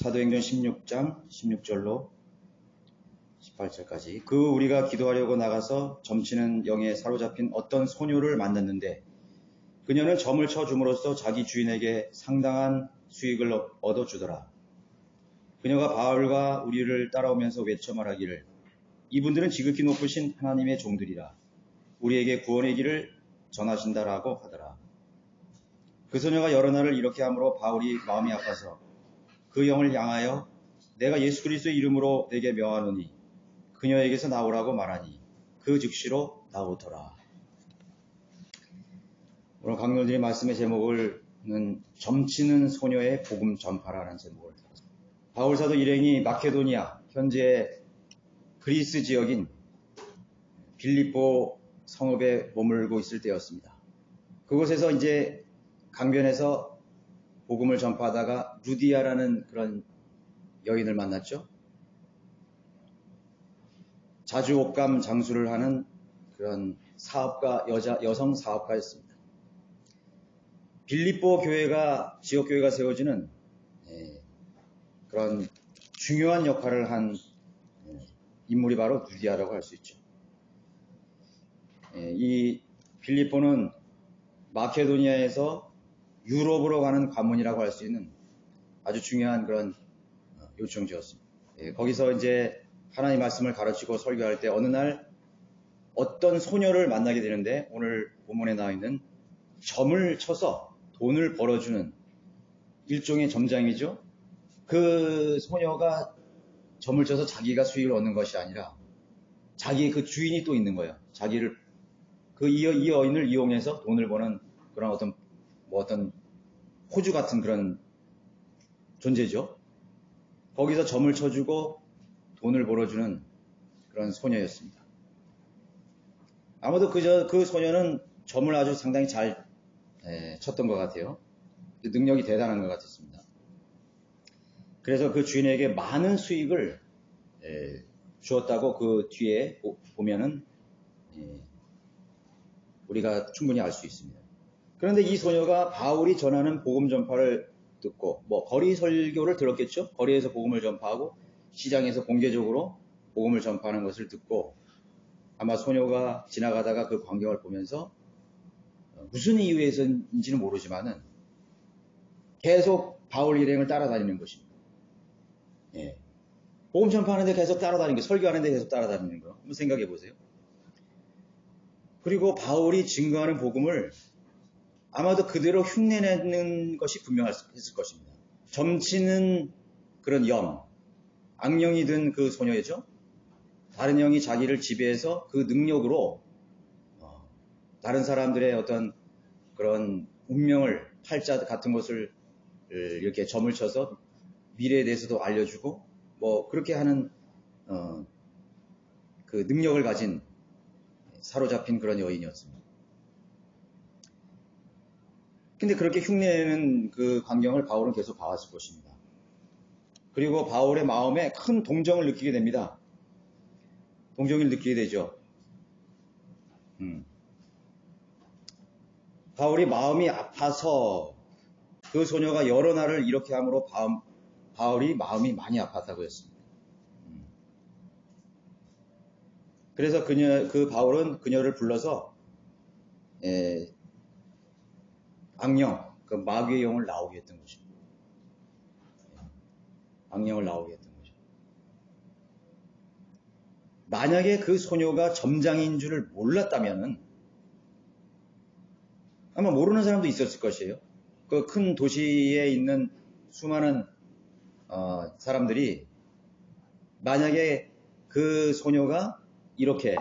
사도행전 16장 16절로 18절까지. 우리가 기도하려고 나가서 점치는 영에 사로잡힌 어떤 소녀를 만났는데 그녀는 점을 쳐줌으로써 자기 주인에게 상당한 수익을 얻어주더라. 그녀가 바울과 우리를 따라오면서 외쳐 말하기를 이분들은 지극히 높으신 하나님의 종들이라 우리에게 구원의 길을 전하신다라고 하더라. 그 소녀가 여러 날을 이렇게 함으로 바울이 마음이 아파서 그 영을 향하여 내가 예수 그리스도의 이름으로 내게 명하노니 그녀에게서 나오라고 말하니 그 즉시로 나오더라. 오늘 강론들의 말씀의 제목은 점치는 소녀의 복음 전파라는 제목을 달았습니다. 바울 사도 일행이 마케도니아 현재 그리스 지역인 빌립보 성읍에 머물고 있을 때였습니다. 그곳에서 이제 강변에서 복음을 전파하다가 루디아라는 그런 여인을 만났죠. 자주 옷감 장수를 하는 그런 사업가, 여성 사업가였습니다. 빌립보 교회가, 지역교회가 세워지는 그런 중요한 역할을 한 인물이 바로 루디아라고 할 수 있죠. 이 빌립보는 마케도니아에서 유럽으로 가는 관문이라고 할 수 있는 아주 중요한 그런 요청지였습니다. 거기서 이제 하나님 말씀을 가르치고 설교할 때 어느 날 어떤 소녀를 만나게 되는데 오늘 본문에 나와 있는 점을 쳐서 돈을 벌어주는 일종의 점장이죠. 그 소녀가 점을 쳐서 자기가 수익을 얻는 것이 아니라 자기의 그 주인이 또 있는 거예요. 자기를 이 여인을 이용해서 돈을 버는 그런 어떤 호주 같은 그런 존재죠. 거기서 점을 쳐주고 돈을 벌어주는 그런 소녀였습니다. 아마도 그 소녀는 점을 아주 상당히 잘 쳤던 것 같아요. 능력이 대단한 것 같았습니다. 그래서 그 주인에게 많은 수익을 주었다고 그 뒤에 보면은 우리가 충분히 알 수 있습니다. 그런데 이 소녀가 바울이 전하는 복음 전파를 듣고 거리 설교를 들었겠죠. 거리에서 복음을 전파하고 시장에서 공개적으로 복음을 전파하는 것을 듣고 아마 소녀가 지나가다가 그 광경을 보면서 무슨 이유에서인지는 모르지만은 계속 바울 일행을 따라다니는 것입니다. 복음 전파하는데 계속 따라다니는 거, 설교하는데 계속 따라다니는 거. 한번 생각해 보세요. 그리고 바울이 증거하는 복음을 아마도 그대로 흉내내는 것이 분명했을 것입니다. 점치는 그런 악령이 든 그 소녀이죠. 다른 영이 자기를 지배해서 그 능력으로 다른 사람들의 어떤 그런 운명을, 팔자 같은 것을 이렇게 점을 쳐서 미래에 대해서도 알려주고 그렇게 하는 그 능력을 가진 사로잡힌 그런 여인이었습니다. 근데 그렇게 흉내내는 그 광경을 바울은 계속 봐왔을 것입니다. 그리고 바울의 마음에 큰 동정을 느끼게 됩니다. 동정을 느끼게 되죠. 바울이 마음이 아파서 그 소녀가 여러 날을 이렇게 함으로 바울이 마음이 많이 아팠다고 했습니다. 그래서 바울은 그녀를 불러서 악령, 그 마귀의 영을 나오게 했던 것입니다. 악령을 나오게 했던 거죠. 만약에 그 소녀가 점장인 줄을 몰랐다면은 아마 모르는 사람도 있었을 것이에요. 그 큰 도시에 있는 수많은 사람들이 만약에 그 소녀가 이렇게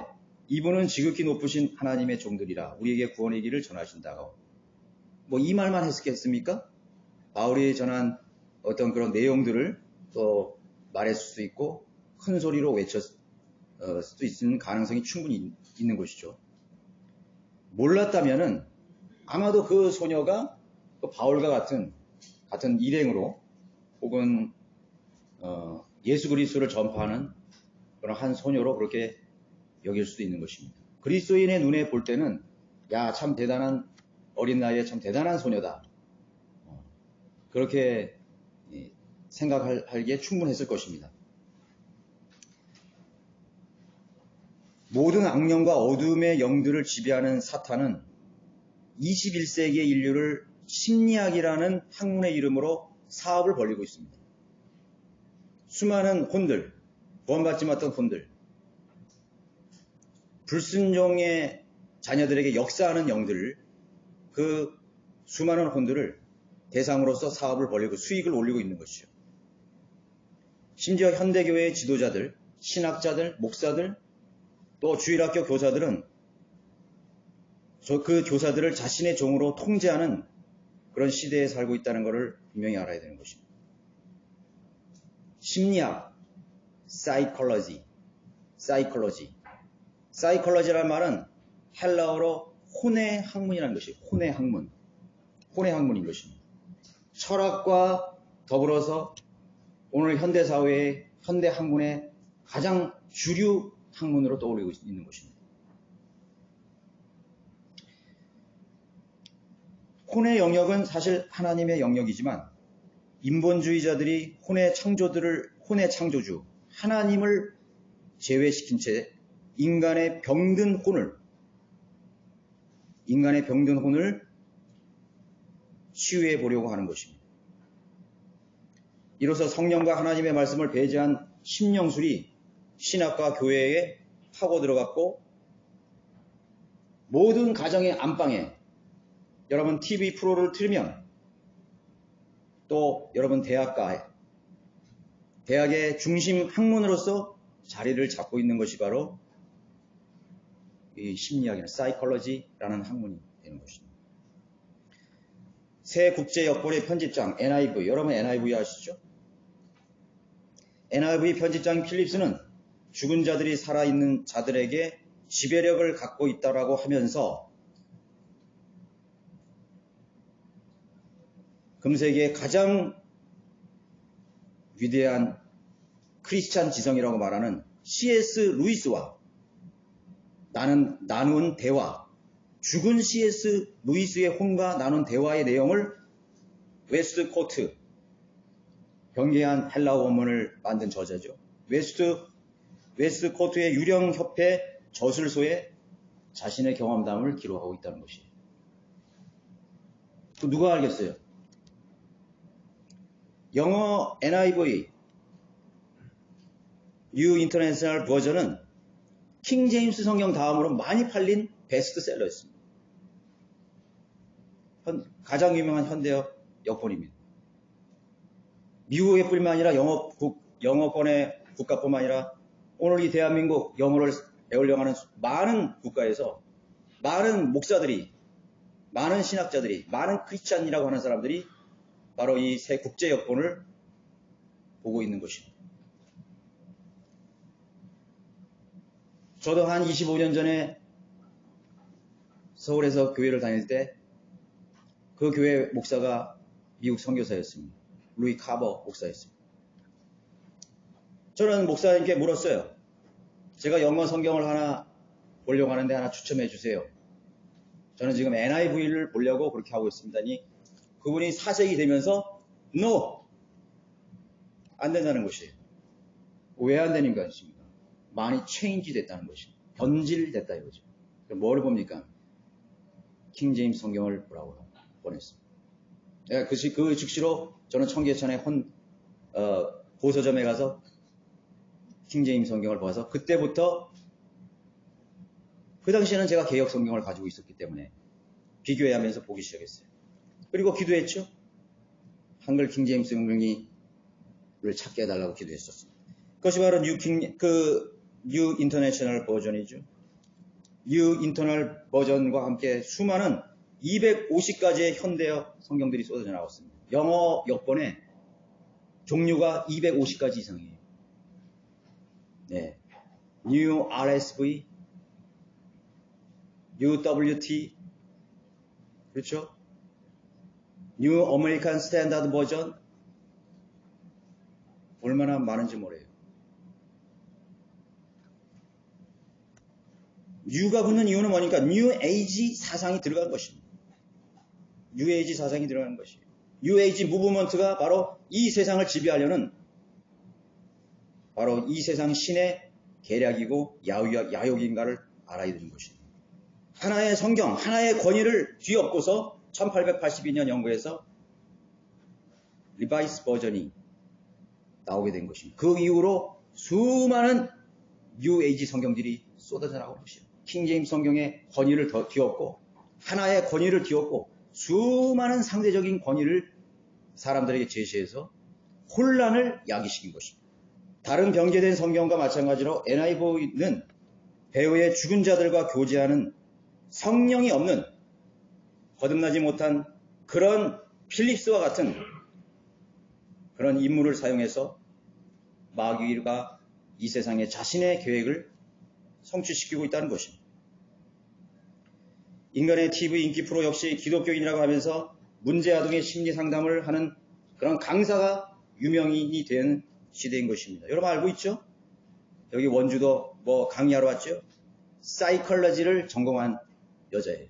이분은 지극히 높으신 하나님의 종들이라 우리에게 구원의 길을 전하신다고 이 말만 했겠습니까? 바울이 전한 어떤 그런 내용들을 또 말했을 수 있고 큰 소리로 외쳤을 수도 있는 가능성이 충분히 있는 것이죠. 몰랐다면은 아마도 그 소녀가 바울과 같은 일행으로 혹은 예수 그리스도를 전파하는 그런 한 소녀로 그렇게 여길 수도 있는 것입니다. 그리스도인의 눈에 볼 때는 참 대단한 어린 나이에 참 대단한 소녀다. 그렇게 생각하기에 충분했을 것입니다. 모든 악령과 어둠의 영들을 지배하는 사탄은 21세기의 인류를 심리학이라는 학문의 이름으로 사업을 벌이고 있습니다. 수많은 혼들, 구원받지 못한 혼들, 불순종의 자녀들에게 역사하는 영들을, 그 수많은 혼들을 대상으로서 사업을 벌이고 수익을 올리고 있는 것이죠. 심지어 현대교회의 지도자들, 신학자들, 목사들, 또 주일학교 교사들은 그 교사들을 자신의 종으로 통제하는 그런 시대에 살고 있다는 것을 분명히 알아야 되는 것입니다. 심리학, 사이콜로지라는 말은 헬라어로 혼의 학문이라는 것이 혼의 학문인 것입니다. 철학과 더불어서 오늘 현대 사회의 현대 학문의 가장 주류 학문으로 떠오르고 있는 것입니다. 혼의 영역은 사실 하나님의 영역이지만 인본주의자들이 혼의 창조주 하나님을 제외시킨 채 인간의 병든 혼을 치유해 보려고 하는 것입니다. 이로써 성령과 하나님의 말씀을 배제한 심령술이 신학과 교회에 파고 들어갔고, 모든 가정의 안방에 여러분 TV 프로를 틀면, 또 여러분 대학의 중심 학문으로서 자리를 잡고 있는 것이 바로 이 심리학이나 사이콜로지라는 학문이 되는 것입니다. 새 국제역본의 편집장 NIV, 여러분 NIV 아시죠? NIV 편집장 필립스는 죽은 자들이 살아있는 자들에게 지배력을 갖고 있다라고 하면서 금세기의 가장 위대한 크리스찬 지성이라고 말하는 C.S. 루이스와 나눈 대화, 죽은 C.S. 루이스의 혼과 나눈 대화의 내용을 웨스트코트, 경계한 헬라어 원문을 만든 저자죠. 웨스트코트의 유령협회 저술소에 자신의 경험담을 기록하고 있다는 것이에요. 또 누가 알겠어요? 영어 NIV New International 버전은 킹 제임스 성경 다음으로 많이 팔린 베스트셀러였습니다. 가장 유명한 현대어 역본입니다. 미국의 뿐만 아니라 영어권의 국가뿐만 아니라 오늘 이 대한민국 영어를 배우려고 하는 많은 국가에서 많은 목사들이, 많은 신학자들이, 많은 크리스찬이라고 하는 사람들이 바로 이 새 국제 역본을 보고 있는 것입니다. 저도 한 25년 전에 서울에서 교회를 다닐 때 그 교회 목사가 미국 선교사였습니다. 루이 카버 목사였습니다. 저는 목사님께 물었어요. 제가 영어 성경을 하나 보려고 하는데 하나 추천해 주세요. 저는 지금 NIV를 보려고 그렇게 하고 있습니다니 그분이 사색이 되면서 No! 안 된다는 것이에요. 왜 안 되는 것입니까? 많이 체인지 됐다는 것이에요. 변질됐다 이거죠. 뭘 봅니까? 킹 제임스 성경을 보라고 보냈습니다. 그 즉시로 저는 청계천의 고서점에 가서 킹 제임스 성경을 봐서 그때부터 그 당시에는 제가 개역 성경을 가지고 있었기 때문에 비교하면서 보기 시작했어요. 그리고 기도했죠. 한글 킹 제임스 성경을 찾게 해달라고 기도했었습니다. 그것이 바로 뉴 인터내셔널 버전이죠. 뉴 인터널 버전과 함께 수많은 250가지의 현대어 성경들이 쏟아져 나왔습니다. 영어 역본에 종류가 250가지 이상이에요. 네. New RSV, UWT, 그렇죠? New American Standard 버전, 얼마나 많은지 모르요. New가 붙는 이유는 뭐니까 New Age 사상이 들어간 것입니다. New Age 사상이 들어간 것이에요. 뉴에이지 무브먼트가 바로 이 세상을 지배하려는 바로 이 세상 신의 계략이고 야욕인가를 알아야 되는 것입니다. 하나의 성경, 하나의 권위를 뒤엎고서 1882년 영국에서 리바이스 버전이 나오게 된 것입니다. 그 이후로 수많은 뉴에이지 성경들이 쏟아져 나오는 것이에요. 킹제임스 성경의 권위를 뒤엎고 하나의 권위를 뒤엎고 수많은 상대적인 권위를 사람들에게 제시해서 혼란을 야기시킨 것입니다. 다른 변개된 성경과 마찬가지로 NIV는 배후의 죽은 자들과 교제하는 성령이 없는 거듭나지 못한 그런 필립스와 같은 그런 인물을 사용해서 마귀가 이 세상에 자신의 계획을 성취시키고 있다는 것입니다. 인간의 TV 인기 프로 역시 기독교인이라고 하면서 문제아동의 심리 상담을 하는 그런 강사가 유명인이 된 시대인 것입니다. 여러분 알고 있죠? 여기 원주도 강의하러 왔죠? 사이컬러지를 전공한 여자예요.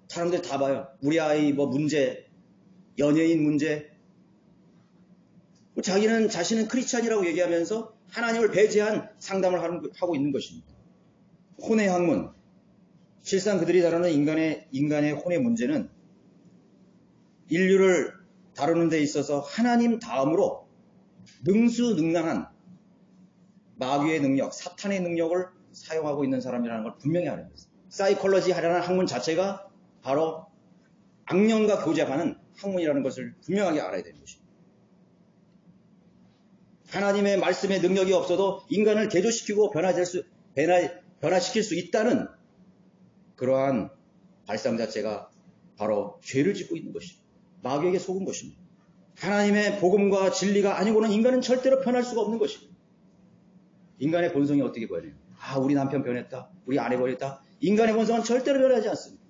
사람들 다 봐요. 우리 아이 문제, 연예인 문제. 자기는 자신은 크리스찬이라고 얘기하면서 하나님을 배제한 상담을 하고 있는 것입니다. 혼의 학문. 실상 그들이 다루는 인간의 혼의 문제는 인류를 다루는 데 있어서 하나님 다음으로 능수능란한 마귀의 능력, 사탄의 능력을 사용하고 있는 사람이라는 걸 분명히 알아야 됩니다. 사이콜러지 하라는 학문 자체가 바로 악령과 교제하는 학문이라는 것을 분명하게 알아야 되는 것입니다. 하나님의 말씀의 능력이 없어도 인간을 개조시키고 변화시킬 수 있다는 그러한 발상 자체가 바로 죄를 짓고 있는 것입니다. 마귀에게 속은 것입니다. 하나님의 복음과 진리가 아니고는 인간은 절대로 변할 수가 없는 것입니다. 인간의 본성이 어떻게 변해요? 우리 남편 변했다. 우리 아내 변했다. 인간의 본성은 절대로 변하지 않습니다.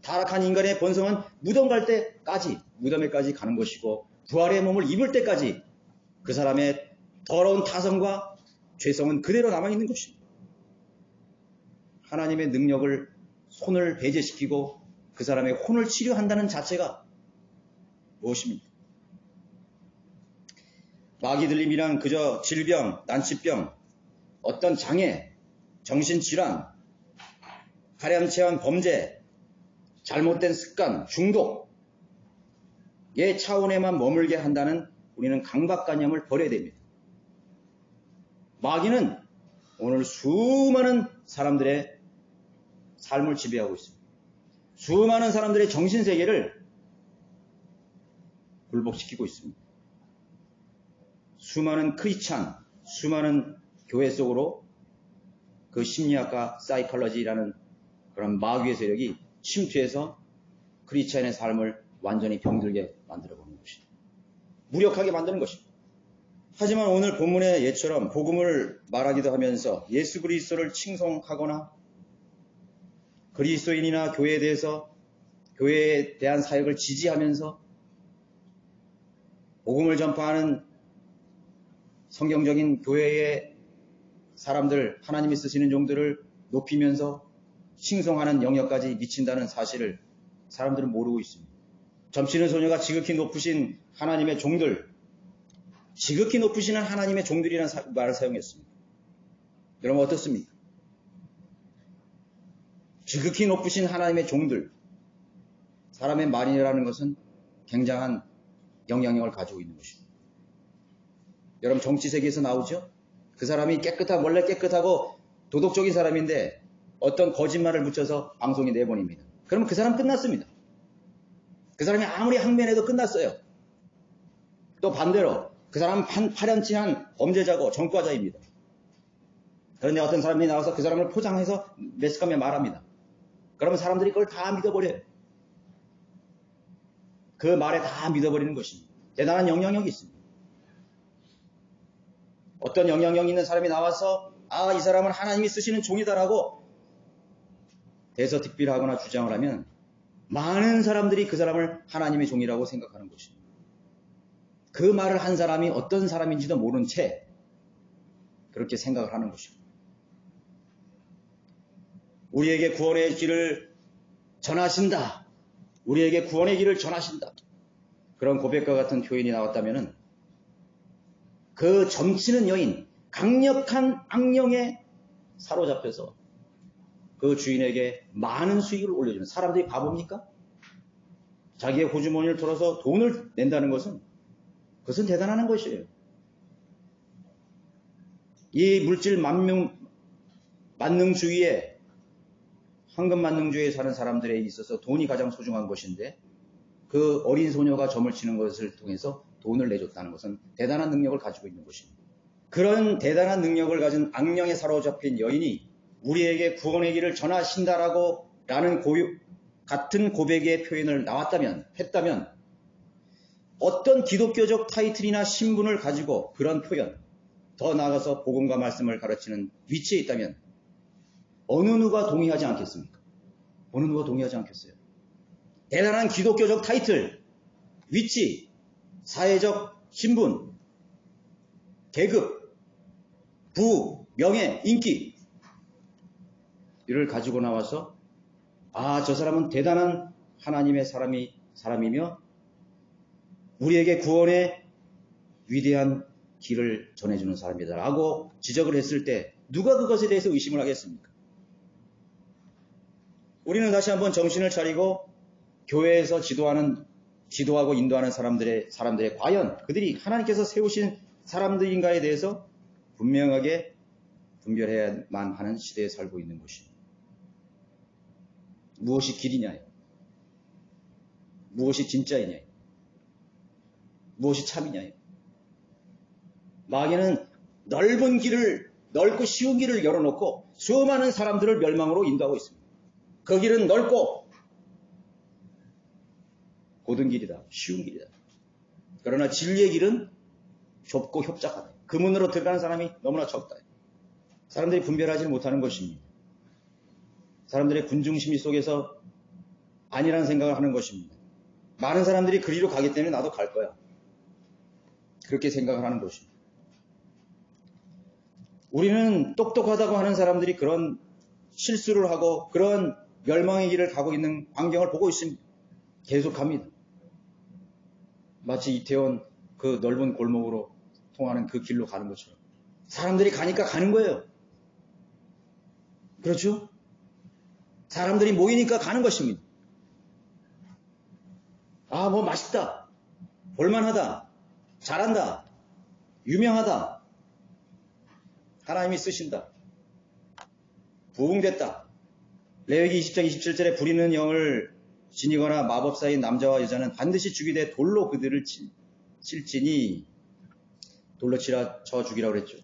타락한 인간의 본성은 무덤 갈 때까지, 무덤에까지 가는 것이고 부활의 몸을 입을 때까지 그 사람의 더러운 타성과 죄성은 그대로 남아있는 것입니다. 하나님의 능력을 혼을 배제시키고 그 사람의 혼을 치료한다는 자체가 무엇입니까? 마귀 들림이란 그저 질병, 난치병, 어떤 장애, 정신질환, 가량체한 범죄, 잘못된 습관, 중독의 차원에만 머물게 한다는 우리는 강박관념을 버려야 됩니다. 마귀는 오늘 수많은 사람들의 삶을 지배하고 있습니다. 수많은 사람들의 정신세계를 굴복시키고 있습니다. 수많은 크리스찬, 수많은 교회 속으로 그 심리학과 사이컬러지라는 그런 마귀의 세력이 침투해서 크리스찬의 삶을 완전히 병들게 만들어버리는 것입니다. 무력하게 만드는 것입니다. 하지만 오늘 본문의 예처럼 복음을 말하기도 하면서 예수 그리스도를 칭송하거나 그리스도인이나 교회에 대한 사역을 지지하면서 복음을 전파하는 성경적인 교회의 사람들, 하나님이 쓰시는 종들을 높이면서 칭송하는 영역까지 미친다는 사실을 사람들은 모르고 있습니다. 점치는 소녀가 지극히 높으신 하나님의 종들, 지극히 높으신 하나님의 종들이라는 말을 사용했습니다. 여러분 어떻습니까? 지극히 높으신 하나님의 종들, 사람의 말이라는 것은 굉장한 영향력을 가지고 있는 것입니다. 여러분 정치세계에서 나오죠? 그 사람이 원래 깨끗하고 도덕적인 사람인데 어떤 거짓말을 묻혀서 방송에 내보냅니다. 그러면 그 사람 끝났습니다. 그 사람이 아무리 항변해도 끝났어요. 또 반대로 그 사람은 파렴치한 범죄자고 전과자입니다. 그런데 어떤 사람이 나와서 그 사람을 포장해서 매스컴에 말합니다. 그러면 사람들이 그걸 다 믿어버려요. 그 말에 다 믿어버리는 것입니다. 대단한 영향력이 있습니다. 어떤 영향력 있는 사람이 나와서 이 사람은 하나님이 쓰시는 종이다라고 대서특필하거나 주장을 하면 많은 사람들이 그 사람을 하나님의 종이라고 생각하는 것입니다. 그 말을 한 사람이 어떤 사람인지도 모른 채 그렇게 생각을 하는 것입니다. 우리에게 구원의 길을 전하신다. 우리에게 구원의 길을 전하신다. 그런 고백과 같은 표현이 나왔다면은 그 점치는 여인, 강력한 악령에 사로잡혀서 그 주인에게 많은 수익을 올려주는 사람들이 바보입니까? 자기의 호주머니를 털어서 돈을 낸다는 것은 그것은 대단한 것이에요. 이 물질 만능주의에 황금 만능주의에 사는 사람들에 있어서 돈이 가장 소중한 것인데 그 어린 소녀가 점을 치는 것을 통해서 돈을 내줬다는 것은 대단한 능력을 가지고 있는 것입니다. 그런 대단한 능력을 가진 악령에 사로잡힌 여인이 우리에게 구원의 길을 전하신다라고 라는 같은 고백의 표현을 했다면 어떤 기독교적 타이틀이나 신분을 가지고 그런 표현, 더 나아가서 복음과 말씀을 가르치는 위치에 있다면 어느 누가 동의하지 않겠습니까? 어느 누가 동의하지 않겠어요? 대단한 기독교적 타이틀, 위치, 사회적 신분, 계급, 부, 명예, 인기 이를 가지고 나와서 저 사람은 대단한 하나님의 사람이며 우리에게 구원의 위대한 길을 전해주는 사람이다 라고 지적을 했을 때 누가 그것에 대해서 의심을 하겠습니까? 우리는 다시 한번 정신을 차리고 교회에서 지도하고 인도하는 사람들의 과연 그들이 하나님께서 세우신 사람들인가에 대해서 분명하게 분별해야만 하는 시대에 살고 있는 것입니다. 무엇이 길이냐? 무엇이 진짜이냐? 무엇이 참이냐? 마귀는 넓고 쉬운 길을 열어놓고 수많은 사람들을 멸망으로 인도하고 있습니다. 그 길은 넓고 고든 길이다. 쉬운 길이다. 그러나 진리의 길은 좁고 협착하다. 그 문으로 들어가는 사람이 너무나 적다. 사람들이 분별하지 못하는 것입니다. 사람들의 군중심리 속에서 아니라는 생각을 하는 것입니다. 많은 사람들이 그리로 가기 때문에 나도 갈 거야. 그렇게 생각을 하는 것입니다. 우리는 똑똑하다고 하는 사람들이 그런 실수를 하고 그런 멸망의 길을 가고 있는 광경을 보고 있으면 계속합니다. 마치 이태원 그 넓은 골목으로 통하는 그 길로 가는 것처럼 사람들이 가니까 가는 거예요. 그렇죠? 사람들이 모이니까 가는 것입니다. 뭐 맛있다, 볼만하다, 잘한다, 유명하다, 하나님이 쓰신다, 부흥됐다. 레위기 20장 27절에 부리는 영을 지니거나 마법사인 남자와 여자는 반드시 죽이되 돌로 그들을 칠지니 돌로 쳐 죽이라고 그랬죠.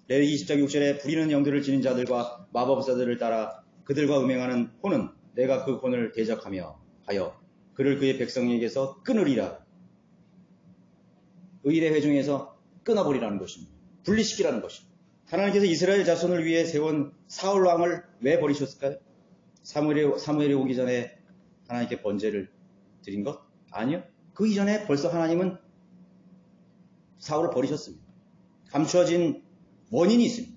레위기 20장 6절에 부리는 영들을 지닌 자들과 마법사들을 따라 그들과 음행하는 혼은 내가 그 혼을 대적하며 하여 그를 그의 백성에게서 끊으리라. 의인의 회중에서 끊어버리라는 것입니다. 분리시키라는 것입니다. 하나님께서 이스라엘 자손을 위해 세운 사울 왕을 왜 버리셨을까요? 사무엘이 오기 전에 하나님께 번제를 드린 것? 아니요. 그 이전에 벌써 하나님은 사울을 버리셨습니다. 감추어진 원인이 있습니다.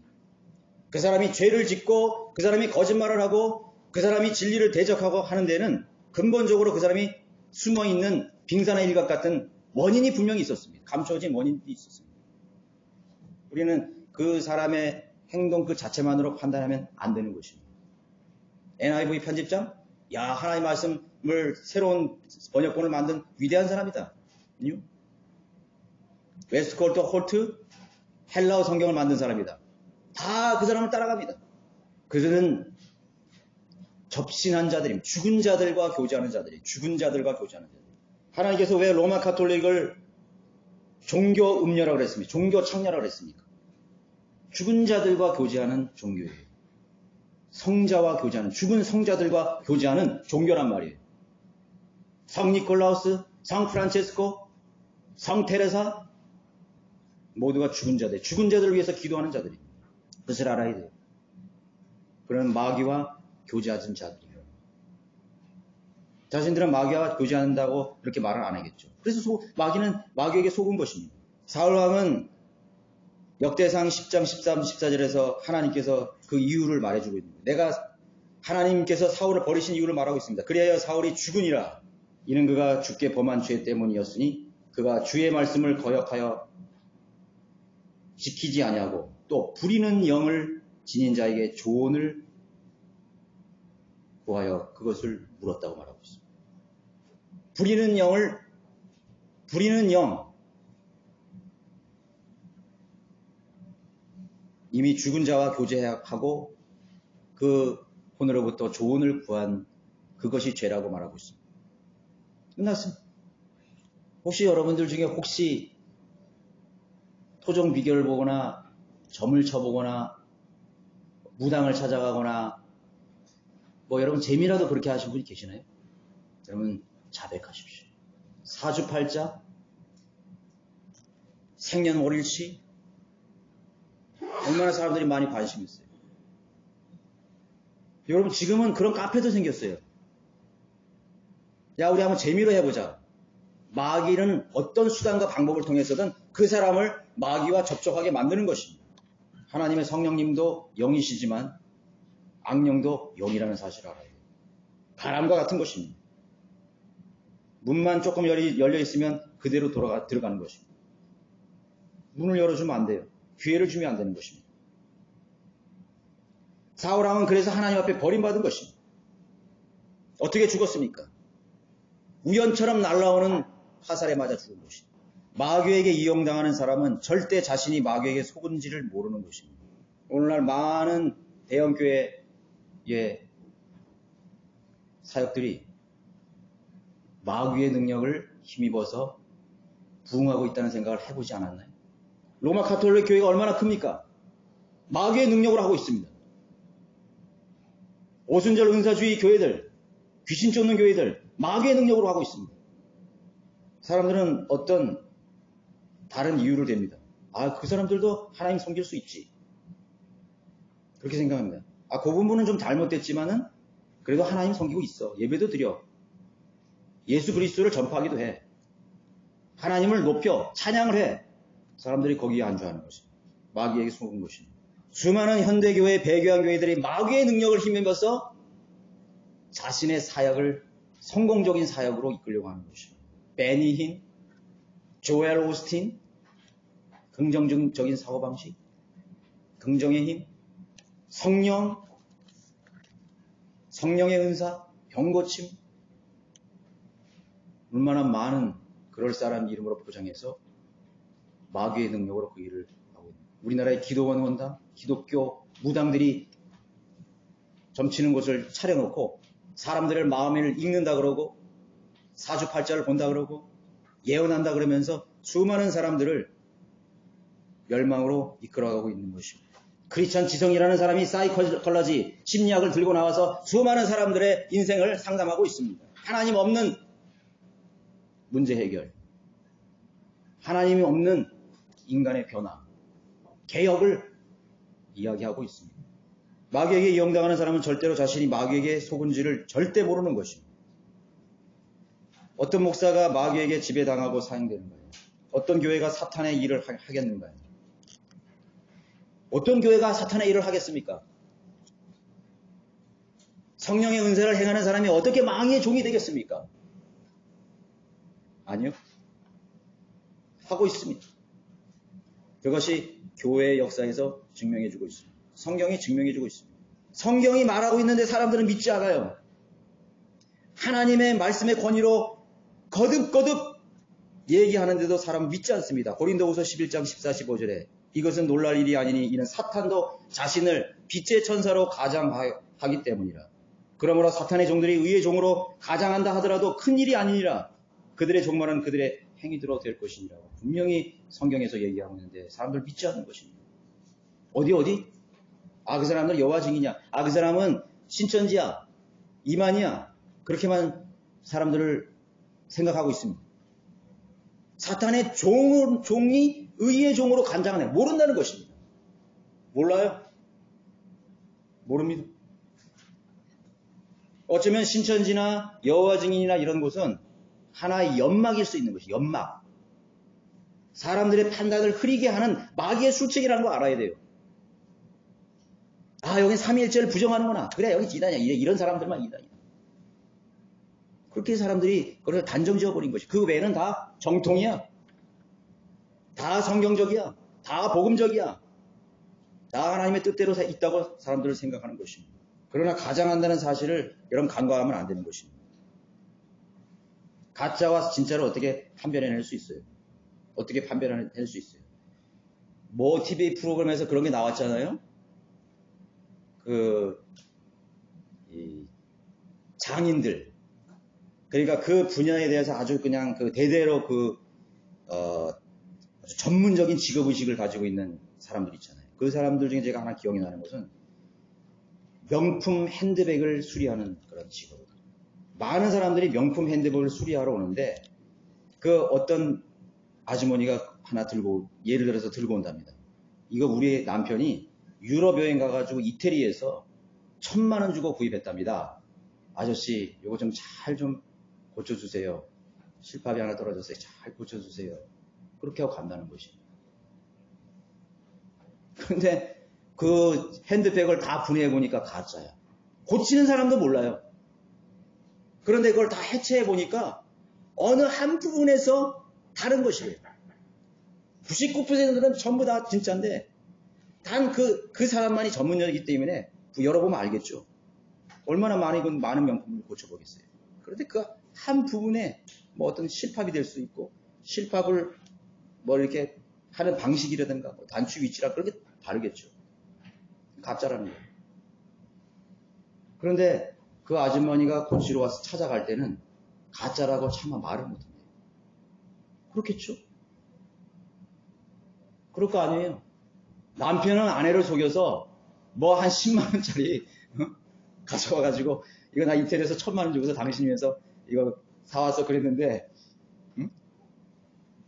그 사람이 죄를 짓고 그 사람이 거짓말을 하고 그 사람이 진리를 대적하고 하는 데는 근본적으로 그 사람이 숨어있는 빙산의 일각 같은 원인이 분명히 있었습니다. 감추어진 원인이 있었습니다. 우리는 그 사람의 행동 그 자체만으로 판단하면 안 되는 것입니다. NIV 편집장? 하나님 말씀을 새로운 번역본을 만든 위대한 사람이다. 웨스트콜트 홀트? 헬라어 성경을 만든 사람이다. 다 그 사람을 따라갑니다. 그들은 접신한 자들입니다. 죽은 자들과 교제하는 자들이. 하나님께서 왜 로마 가톨릭을 종교 음녀라고 그랬습니까? 종교 창녀라고 그랬습니까? 죽은 자들과 교제하는 종교예요. 성자와 교제하는, 죽은 성자들과 교제하는 종교란 말이에요. 성 니콜라우스, 성 프란체스코, 성 테레사 모두가 죽은 자들을 위해서 기도하는 자들입니다. 그것을 알아야 돼요. 그런 마귀와 교제하는 자들이에요. 자신들은 마귀와 교제한다고 그렇게 말을 안 하겠죠. 그래서 마귀는 마귀에게 속은 것입니다. 사울왕은 역대상 10장 13, 14절에서 하나님께서 그 이유를 말해주고 있습니다. 하나님께서 사울을 버리신 이유를 말하고 있습니다. 그리하여 사울이 죽으니라. 이는 그가 주께 범한 죄 때문이었으니 그가 주의 말씀을 거역하여 지키지 아니하고 또 부리는 영을 지닌 자에게 조언을 구하여 그것을 물었다고 말하고 있습니다. 부리는 영, 이미 죽은 자와 교제하고 그 혼으로부터 조언을 구한 그것이 죄라고 말하고 있습니다. 끝났습니다. 혹시 여러분들 중에 토종 비결을 보거나 점을 쳐보거나 무당을 찾아가거나 여러분 재미라도 그렇게 하신 분이 계시나요? 여러분 자백하십시오. 사주팔자, 생년월일치, 얼마나 사람들이 많이 관심 있어요. 여러분 지금은 그런 카페도 생겼어요. 야, 우리 한번 재미로 해보자. 마귀는 어떤 수단과 방법을 통해서든 그 사람을 마귀와 접촉하게 만드는 것입니다. 하나님의 성령님도 영이시지만 악령도 영이라는 사실을 알아야 돼요. 바람과 같은 것입니다. 문만 조금 열려 있으면 그대로 들어가는 것입니다. 문을 열어주면 안 돼요. 기회를 주면 안 되는 것입니다. 사울왕은 그래서 하나님 앞에 버림받은 것입니다. 어떻게 죽었습니까? 우연처럼 날아오는 화살에 맞아 죽은 것입니다. 마귀에게 이용당하는 사람은 절대 자신이 마귀에게 속은지를 모르는 것입니다. 오늘날 많은 대형교회의 사역들이 마귀의 능력을 힘입어서 부흥하고 있다는 생각을 해보지 않았나요? 로마 가톨릭 교회가 얼마나 큽니까? 마귀의 능력을 하고 있습니다. 오순절 은사주의 교회들, 귀신 쫓는 교회들, 마귀의 능력으로 하고 있습니다. 사람들은 어떤 다른 이유를 댑니다. 그 사람들도 하나님 섬길 수 있지. 그렇게 생각합니다. 그 부분은 좀 잘못됐지만은 그래도 하나님 섬기고 있어. 예배도 드려. 예수 그리스도를 전파하기도 해. 하나님을 높여 찬양을 해. 사람들이 거기에 안주하는 것입니다. 마귀에게 속은 것입니다. 수많은 현대교회, 배교한 교회들이 마귀의 능력을 힘입어서 자신의 사역을 성공적인 사역으로 이끌려고 하는 것입니다. 베니 힌, 조엘 오스틴, 긍정적인 사고방식, 긍정의 힘, 성령의 은사, 병고침, 얼마나 많은 그럴 사람 이름으로 포장해서 마귀의 능력으로 그 일을 하고 있는 우리나라의 기도원 원당, 기독교 무당들이 점치는 곳을 차려놓고 사람들의 마음을 읽는다 그러고 사주팔자를 본다 그러고 예언한다 그러면서 수많은 사람들을 멸망으로 이끌어가고 있는 것입니다. 크리스천 지성이라는 사람이 사이콜러지, 심리학을 들고 나와서 수많은 사람들의 인생을 상담하고 있습니다. 하나님 없는 문제 해결, 하나님이 없는 인간의 변화, 개혁을 이야기하고 있습니다. 마귀에게 이용당하는 사람은 절대로 자신이 마귀에게 속은지를 절대 모르는 것입니다. 어떤 목사가 마귀에게 지배당하고 사형되는가요? 어떤 교회가 사탄의 일을 하겠는가요? 어떤 교회가 사탄의 일을 하겠습니까? 성령의 은사를 행하는 사람이 어떻게 마귀의 종이 되겠습니까? 아니요. 하고 있습니다. 그것이 교회의 역사에서 증명해주고 있습니다. 성경이 증명해주고 있습니다. 성경이 말하고 있는데 사람들은 믿지 않아요. 하나님의 말씀의 권위로 거듭거듭 얘기하는데도 사람은 믿지 않습니다. 고린도후서 11장 14, 15절에 이것은 놀랄 일이 아니니 이는 사탄도 자신을 빛의 천사로 가장하기 때문이라. 그러므로 사탄의 종들이 의의 종으로 가장한다 하더라도 큰 일이 아니니라. 그들의 종말은 그들의 행위대로 될 것이니라. 분명히 성경에서 얘기하고 있는데 사람들 믿지 않는 것입니다. 어디? 그 사람들 여호와 증인이야. 그 사람은 신천지야. 이만이야. 그렇게만 사람들을 생각하고 있습니다. 사탄의 종이 의의 종으로 간장하네. 모른다는 것입니다. 몰라요? 모릅니다. 어쩌면 신천지나 여호와 증인이나 이런 곳은 하나의 연막일 수 있는 것이 연막. 사람들의 판단을 흐리게 하는 마귀의 술책이라는 거 알아야 돼요. 여긴 삼위일체를 부정하는구나. 그래, 여기 이단이야. 이런 사람들만 이단이야. 그렇게 사람들이 그걸 단정 지어버린 것이. 그 외에는 다 정통이야. 다 성경적이야. 다 복음적이야. 다 하나님의 뜻대로 있다고 사람들을 생각하는 것입니다. 그러나 가장한다는 사실을 여러분 간과하면 안 되는 것입니다. 가짜와 진짜를 어떻게 판별해낼 수 있어요? 어떻게 판별해낼 수 있어요? 뭐 TV 프로그램에서 그런 게 나왔잖아요. 이 장인들, 그러니까 그 분야에 대해서 아주 그냥 그 대대로 아주 전문적인 직업의식을 가지고 있는 사람들 있잖아요. 그 사람들 중에 제가 하나 기억이 나는 것은 명품 핸드백을 수리하는 그런 직업. 많은 사람들이 명품 핸드백을 수리하러 오는데 그 어떤 아주머니가 하나 예를 들어서 들고 온답니다. 이거 우리 남편이 유럽 여행 가가지고 이태리에서 1,000만 원 주고 구입했답니다. 아저씨, 이거 좀 잘 좀 고쳐주세요. 실밥이 하나 떨어졌어요. 잘 고쳐주세요. 그렇게 하고 간다는 것이. 그런데 그 핸드백을 다 분해해보니까 가짜야. 고치는 사람도 몰라요. 그런데 그걸 다 해체해보니까 어느 한 부분에서 다른 것이에요. 99%는 전부 다 진짜인데 단 그 사람만이 전문적이기 때문에 열어보면 알겠죠. 얼마나 많은 명품을 고쳐보겠어요. 그런데 그 한 부분에 뭐 어떤 실밥이 될 수 있고 실밥을 뭐 이렇게 하는 방식이라든가 뭐 단추 위치라 그렇게 다르겠죠. 가짜라는 거예요. 그런데 그 아주머니가 고치러 와서 찾아갈 때는 가짜라고 차마 말을 못합니다. 그렇겠죠? 그럴 거 아니에요. 남편은 아내를 속여서 뭐 한 10만 원짜리 가져와가지고 이거 나 이태리에서 1,000만 원 주고서 당신이면서 이거 사와서 그랬는데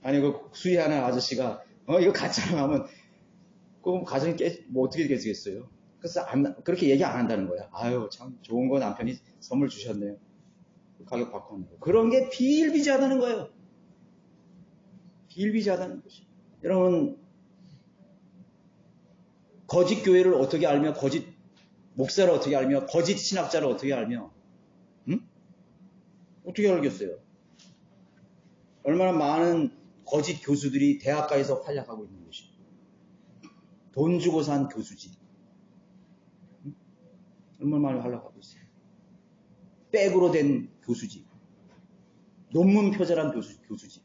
아니 그 수리하는 아저씨가 이거 가짜라고 하면 그럼 가정이 뭐 어떻게 되겠어요? 그래서 그렇게 얘기 안 한다는 거야. 아유 참 좋은 거 남편이 선물 주셨네요. 가격 바꿨네요. 그런 게 비일비재하다는 거예요. 비일비재하다는 것이. 여러분 거짓 교회를 어떻게 알며 거짓 목사를 어떻게 알며 거짓 신학자를 어떻게 알며 어떻게 알겠어요? 얼마나 많은 거짓 교수들이 대학가에서 활약하고 있는 것이. 돈 주고 산 교수지. 얼마나 많이 활약하고 있어요. 백으로 된 교수지. 논문 표절한 교수지.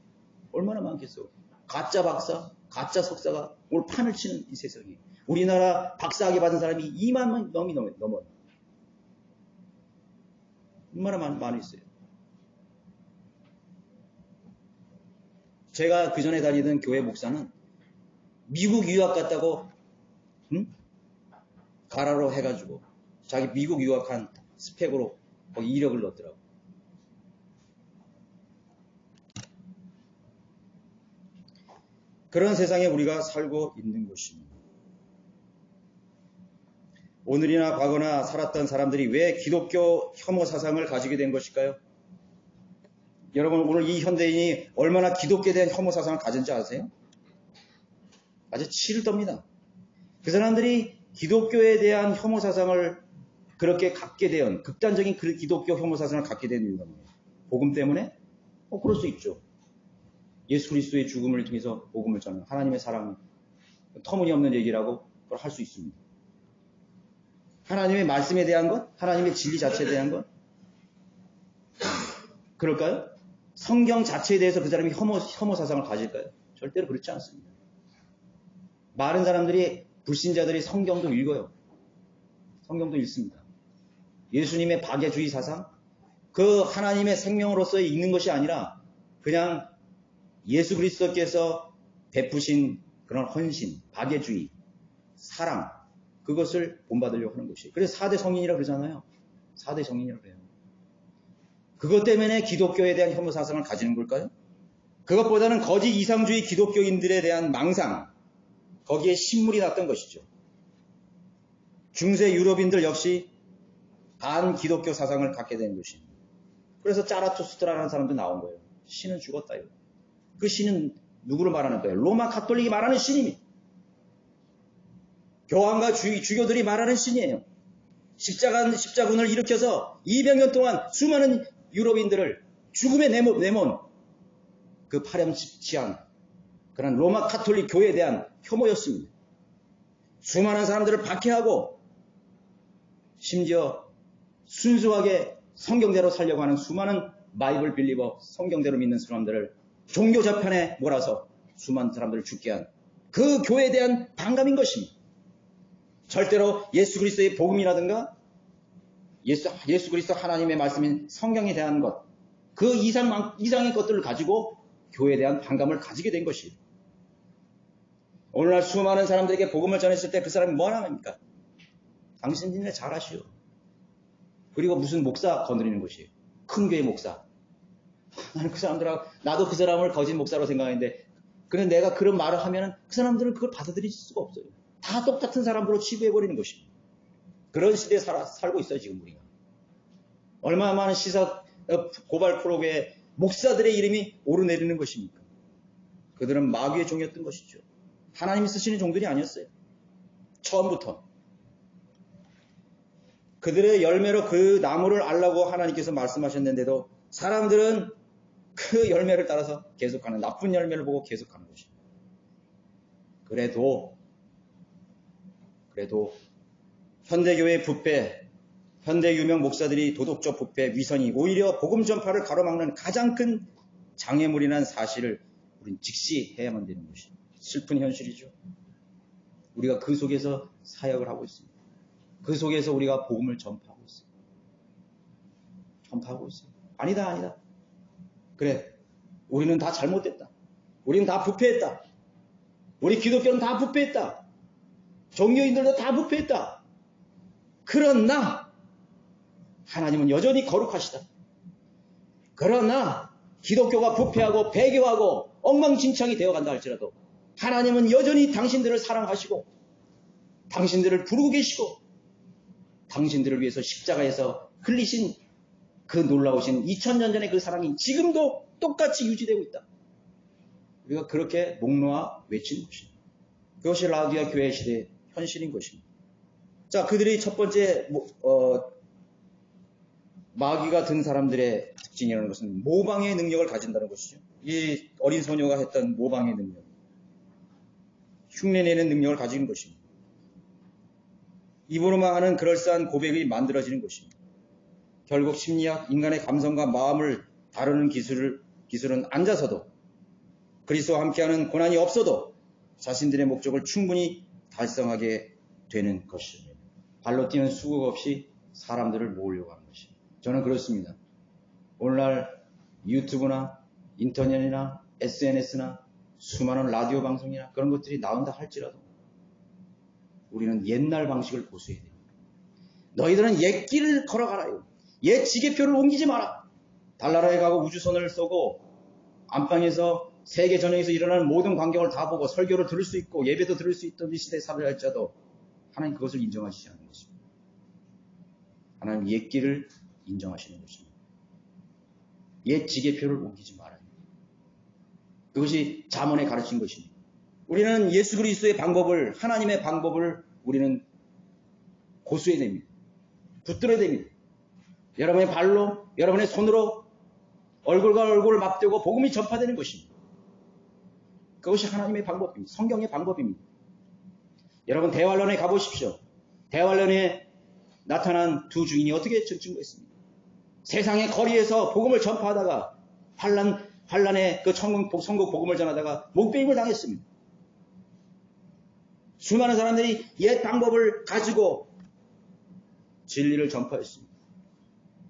얼마나 많겠어. 가짜 박사, 가짜 석사가 오늘 판을 치는 이 세상이. 우리나라 박사학위 받은 사람이 2만 명이 넘어요. 얼마나 많이 있어요. 제가 그 전에 다니던 교회 목사는 미국 유학 갔다고 가라로 해가지고 자기 미국 유학한 스펙으로 거기 이력을 넣었더라고. 그런 세상에 우리가 살고 있는 것입니다. 오늘이나 과거나 살았던 사람들이 왜 기독교 혐오 사상을 가지게 된 것일까요? 여러분 오늘 이 현대인이 얼마나 기독교에 대한 혐오 사상을 가진지 아세요? 아주 치를 떱니다. 그 사람들이 기독교에 대한 혐오 사상을 그렇게 갖게 된 극단적인 그 기독교 혐오 사상을 갖게 된 이유가 뭐예요? 복음 때문에? 그럴 수 있죠. 예수 그리스도의 죽음을 통해서 복음을 전하는 하나님의 사랑, 터무니없는 얘기라고 그걸 할 수 있습니다. 하나님의 말씀에 대한 것, 하나님의 진리 자체에 대한 것, 그럴까요? 성경 자체에 대해서 그 사람이 혐오 사상을 가질까요? 절대로 그렇지 않습니다. 많은 사람들이 불신자들이 성경도 읽어요. 성경도 읽습니다. 예수님의 박애주의 사상, 그 하나님의 생명으로서 읽는 것이 아니라 그냥 예수 그리스도께서 베푸신 그런 헌신, 박애주의, 사랑, 그것을 본받으려고 하는 것이에요. 그래서 4대 성인이라고 그러잖아요. 4대 성인이라고 그래요. 그것 때문에 기독교에 대한 혐오 사상을 가지는 걸까요? 그것보다는 거짓 이상주의 기독교인들에 대한 망상, 거기에 신물이 났던 것이죠. 중세 유럽인들 역시 반기독교 사상을 갖게 된 것입니다. 그래서 짜라투스트라는 사람도 나온 거예요. 신은 죽었다. 이거. 그 신은 누구를 말하는 거예요? 로마 가톨릭이 말하는 신입니다. 교황과 주교들이 말하는 신이에요. 십자군을 일으켜서 200년 동안 수많은 유럽인들을 죽음에 내몬 그 파렴치한 그런 로마 카톨릭 교회에 대한 혐오였습니다. 수많은 사람들을 박해하고 심지어 순수하게 성경대로 살려고 하는 수많은 바이블 빌리버, 성경대로 믿는 사람들을 종교 저편에 몰아서 수많은 사람들을 죽게 한 그 교회에 대한 반감인 것입니다. 절대로 예수 그리스도의 복음이라든가 예수 그리스도 하나님의 말씀인 성경에 대한 것, 그 이상의 것들을 가지고 교회에 대한 반감을 가지게 된 것이에요. 오늘날 수많은 사람들에게 복음을 전했을 때 그 사람이 뭐라 합니까? 당신들이 잘하시오. 그리고 무슨 목사 건드리는 것이에요. 큰 교회 목사. 나는 그 사람들하고, 나도 그 사람을 거짓 목사로 생각했는데, 그런데 내가 그런 말을 하면 그 사람들은 그걸 받아들일 수가 없어요. 다 똑같은 사람으로 치부해버리는 것입니다. 그런 시대에 살고 있어요, 지금 우리가. 얼마나 많은 고발 프로그램에 목사들의 이름이 오르내리는 것입니까? 그들은 마귀의 종이었던 것이죠. 하나님이 쓰시는 종들이 아니었어요. 처음부터. 그들의 열매로 그 나무를 알라고 하나님께서 말씀하셨는데도 사람들은 그 열매를 따라서 계속하는, 나쁜 열매를 보고 계속하는 것입니다. 그래도 현대교회 부패, 현대 유명 목사들이 도덕적 부패, 위선이 오히려 복음 전파를 가로막는 가장 큰 장애물이라는 사실을 우리는 직시해야만 되는 것입니다. 슬픈 현실이죠. 우리가 그 속에서 사역을 하고 있습니다. 그 속에서 우리가 복음을 전파하고 있습니다. 아니다. 그래, 우리는 다 잘못됐다. 우리는 다 부패했다. 우리 기독교는 다 부패했다. 종교인들도 다 부패했다. 그러나 하나님은 여전히 거룩하시다. 그러나 기독교가 부패하고 배교하고 엉망진창이 되어간다 할지라도 하나님은 여전히 당신들을 사랑하시고 당신들을 부르고 계시고 당신들을 위해서 십자가에서 흘리신 그 놀라우신 2000년 전의 그 사랑이 지금도 똑같이 유지되고 있다. 우리가 그렇게 목 놓아 외치는 것입니다. 그것이 라우디아 교회 시대의 현실인 것입니다. 자, 그들이 첫 번째 마귀가 든 사람들의 특징이라는 것은 모방의 능력을 가진다는 것이죠. 이 어린 소녀가 했던 모방의 능력, 흉내내는 능력을 가진 것입니다. 입으로만 하는 그럴싸한 고백이 만들어지는 것입니다. 결국 심리학, 인간의 감성과 마음을 다루는 기술은 앉아서도 그리스도와 함께하는 고난이 없어도 자신들의 목적을 충분히 달성하게 되는 것입니다. 발로 뛰는 수국 없이 사람들을 모으려고 하는 것입니다. 저는 그렇습니다. 오늘날 유튜브나 인터넷이나 SNS나 수많은 라디오 방송이나 그런 것들이 나온다 할지라도 우리는 옛날 방식을 고수해야 됩니다. 너희들은 옛 길을 걸어가라요. 옛 지게표를 옮기지 마라. 달나라에 가고 우주선을 쏘고 안방에서 세계 전역에서 일어나는 모든 광경을 다 보고 설교를 들을 수 있고 예배도 들을 수 있던 이 시대에 살아갈지라도 하나님 그것을 인정하시지 않는 것입니다. 하나님 옛 길을 인정하시는 것입니다. 옛 지게표를 옮기지 말아요. 그것이 잠언에 가르친 것입니다. 우리는 예수 그리스도의 방법을, 하나님의 방법을 우리는 고수해야 됩니다. 붙들어야 됩니다. 여러분의 발로, 여러분의 손으로 얼굴과 얼굴을 맞대고 복음이 전파되는 것입니다. 그것이 하나님의 방법입니다. 성경의 방법입니다. 여러분 대환란에 가보십시오. 대환란에 나타난 두 주인이 어떻게 증거했습니까? 세상의 거리에서 복음을 전파하다가 환란의 그 천국 복음을 전하다가 목베임을 당했습니다. 수많은 사람들이 옛 방법을 가지고 진리를 전파했습니다.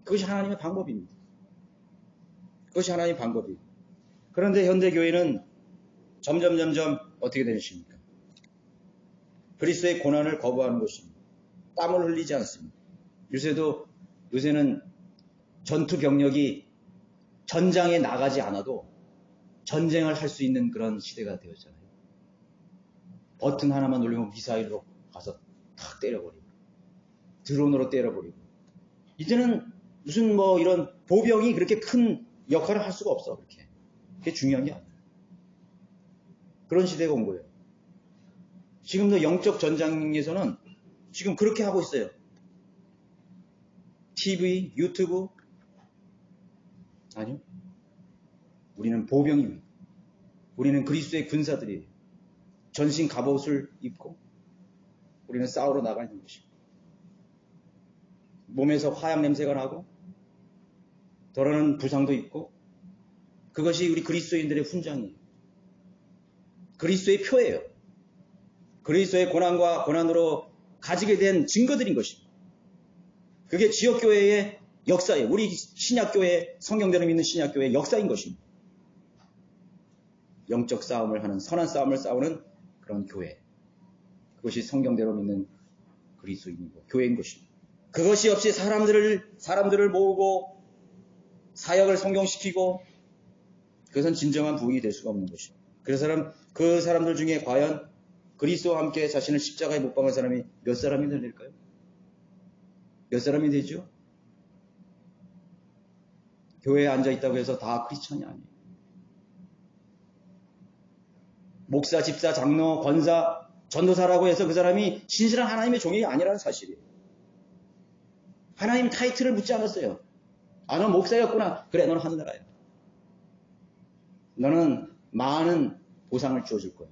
그것이 하나님의 방법입니다. 그것이 하나님의 방법이에요. 그런데 현대교회는 점점 어떻게 되십니까? 그리스도의 고난을 거부하는 것입니다. 땀을 흘리지 않습니다. 요새는 전투 병력이 전장에 나가지 않아도 전쟁을 할 수 있는 그런 시대가 되었잖아요. 버튼 하나만 누르면 미사일로 가서 탁 때려버리고 드론으로 때려버리고 이제는 무슨 이런 보병이 그렇게 큰 역할을 할 수가 없어. 그게 중요한 게 아니에요. 그런 시대가 온 거예요. 지금도 영적 전장에서는 지금 그렇게 하고 있어요. TV, 유튜브, 아니요. 우리는 보병입니다. 우리는 그리스도의 군사들이에요. 전신 갑옷을 입고 우리는 싸우러 나가 있는 것입니다. 몸에서 화약 냄새가 나고 더러는 부상도 있고 그것이 우리 그리스도인들의 훈장이에요. 그리스도의 표예요. 그리스도의 고난과 고난으로 가지게 된 증거들인 것입니다. 그게 지역교회의 역사예요. 우리 신약교회, 성경대로 믿는 신약교회의 역사인 것입니다. 영적 싸움을 하는 선한 싸움을 싸우는 그런 교회. 그것이 성경대로 믿는 그리스도인이고 교회인 것입니다. 그것이 없이 사람들을 모으고 사역을 성공시키고 그것은 진정한 부흥이 될 수가 없는 것입니다. 그래서 그 사람들 중에 과연 그리스도와 함께 자신을 십자가에 못 박은 사람이 몇 사람이 될까요? 몇 사람이 되죠? 교회에 앉아있다고 해서 다 크리스천이 아니에요. 목사, 집사, 장로, 권사, 전도사라고 해서 그 사람이 신실한 하나님의 종이 아니라는 사실이에요. 하나님 타이틀을 묻지 않았어요. 아, 너 목사였구나. 그래, 너는 하늘나라야. 너는 많은 보상을 주어줄 거야.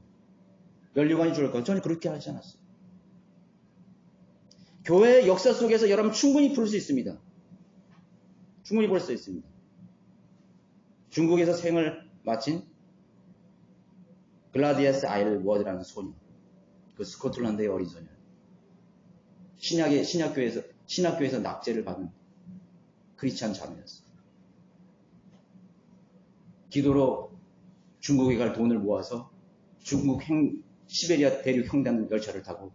면류관이 줄 거야. 저는 그렇게 하지 않았어요. 교회의 역사 속에서 여러분 충분히 볼 수 있습니다. 충분히 볼 수 있습니다. 중국에서 생을 마친 글라디아스 아일워드라는 소녀. 그 스코틀랜드의 어린 소녀. 신학교에서 납제를 받은 크리스찬 자매였어요. 기도로 중국에 갈 돈을 모아서 시베리아 대륙 횡단 열차를 타고